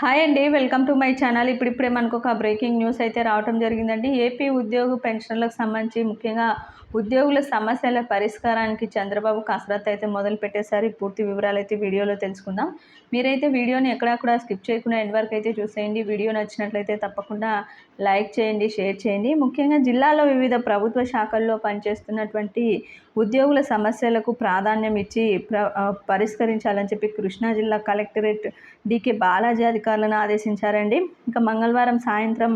Hi అండి, welcome to my channel. ఇప్పుడిప్పుడే మనకు ఒక బ్రేకింగ్ న్యూస్ అయితే రావటం జరిగిందండి. ఏపీ ఉద్యోగ పెన్షన్లకు సంబంధించి ముఖ్యంగా ఉద్యోగుల సమస్యల పరిష్కారానికి చంద్రబాబు కసరత్తు అయితే మొదలు పెట్టేశారు. పూర్తి వివరాలు అయితే వీడియోలో తెలుసుకుందాం. మీరైతే వీడియోని ఎక్కడా కూడా స్కిప్ చేయకుండా ఎండ్ వరకు అయితే చూసేయండి. వీడియో నచ్చినట్లయితే తప్పకుండా లైక్ చేయండి, షేర్ చేయండి. ముఖ్యంగా జిల్లాలో వివిధ ప్రభుత్వ శాఖల్లో పనిచేస్తున్నటువంటి ఉద్యోగుల సమస్యలకు ప్రాధాన్యం ఇచ్చి పరిష్కరించాలని చెప్పి కృష్ణా జిల్లా కలెక్టరేట్ డికే బాలాజీ అధికారులను ఆదేశించారండి. ఇక మంగళవారం సాయంత్రం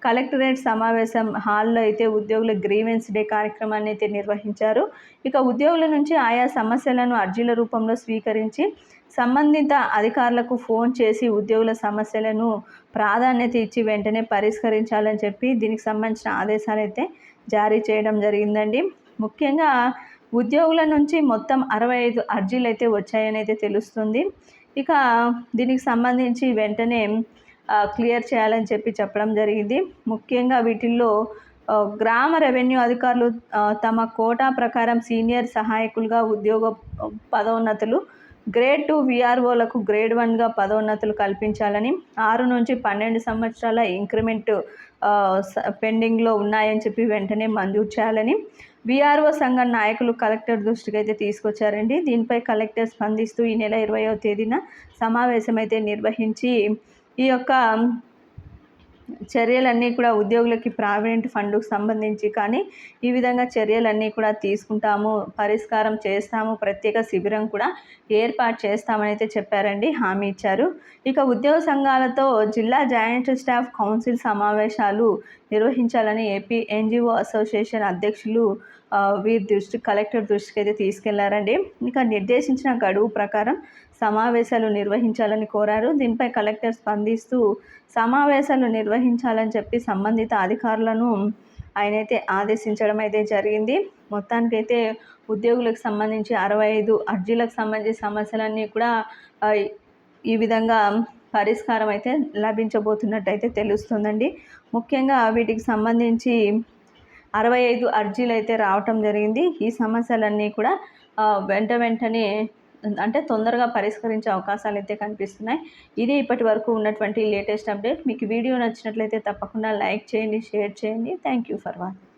కలెక్టరేట్ సమావేశం హాల్లో అయితే ఉద్యోగుల గ్రీవెన్స్ డే కార్యక్రమాన్ని అయితే నిర్వహించారు. ఇక ఉద్యోగుల నుంచి ఆయా సమస్యలను అర్జీల రూపంలో స్వీకరించి సంబంధిత అధికారులకు ఫోన్ చేసి ఉద్యోగుల సమస్యలను ప్రాధాన్యత ఇచ్చి వెంటనే పరిష్కరించాలని చెప్పి దీనికి సంబంధించిన ఆదేశాలు అయితే జారీ చేయడం జరిగిందండి. ముఖ్యంగా ఉద్యోగుల నుంచి మొత్తం 65 అర్జీలు అయితే వచ్చాయని అయితే తెలుస్తుంది. ఇక దీనికి సంబంధించి వెంటనే క్లియర్ చేయాలని చెప్పి చెప్పడం జరిగింది. ముఖ్యంగా వీటిల్లో గ్రామ రెవెన్యూ అధికారులు తమ కోటా ప్రకారం సీనియర్ సహాయకులుగా ఉద్యోగ పదోన్నతులు, గ్రేడ్ 2 విఆర్ఓలకు గ్రేడ్ 1గా పదోన్నతులు కల్పించాలని, 6 నుంచి 12 సంవత్సరాల ఇంక్రిమెంట్ పెండింగ్లో ఉన్నాయని చెప్పి వెంటనే మంజూరు చేయాలని విఆర్ఓ సంఘం నాయకులు కలెక్టర్ దృష్టికి అయితే తీసుకొచ్చారండి. దీనిపై కలెక్టర్ స్పందిస్తూ ఈ నెల 20వ తేదీన సమావేశం అయితే నిర్వహించి ఈ యొక్క చర్యలన్నీ కూడా ఉద్యోగులకి ప్రావిడెంట్ ఫండ్కు సంబంధించి కానీ ఈ విధంగా చర్యలన్నీ కూడా తీసుకుంటాము, పరిష్కారం చేస్తాము, ప్రత్యేక శిబిరం కూడా ఏర్పాటు చేస్తామని అయితే చెప్పారండి, హామీ ఇచ్చారు. ఇక ఉద్యోగ సంఘాలతో జిల్లా జాయింట్ స్టాఫ్ కౌన్సిల్ సమావేశాలు నిర్వహించాలని ఏపీ ఎన్జిఓ అసోసియేషన్ అధ్యక్షులు కలెక్టర్ దృష్టికి అయితే తీసుకెళ్లారండి. ఇక నిర్దేశించిన గడువు ప్రకారం సమావేశాలు నిర్వహించాలని కోరారు. దీనిపై కలెక్టర్ స్పందిస్తూ సమావేశాలు నిర్వహించాలని చెప్పి సంబంధిత అధికారులను ఆయనైతే ఆదేశించడం అయితే జరిగింది. మొత్తానికైతే ఉద్యోగులకు సంబంధించి 65 అర్జీలకు సంబంధించి సమస్యలన్నీ కూడా ఈ విధంగా పరిష్కారం అయితే లభించబోతున్నట్టు అయితే తెలుస్తుందండి. ముఖ్యంగా వీటికి సంబంధించి 65 అర్జీలు అయితే రావటం జరిగింది. ఈ సమస్యలన్నీ కూడా వెంటనే అంటే తొందరగా పరిష్కరించే అవకాశాలు అయితే కనిపిస్తున్నాయి. ఇది ఇప్పటి వరకు ఉన్నటువంటి లేటెస్ట్ అప్డేట్. మీకు వీడియో నచ్చినట్లయితే తప్పకుండా లైక్ చేయండి, షేర్ చేయండి. Thank you for watching.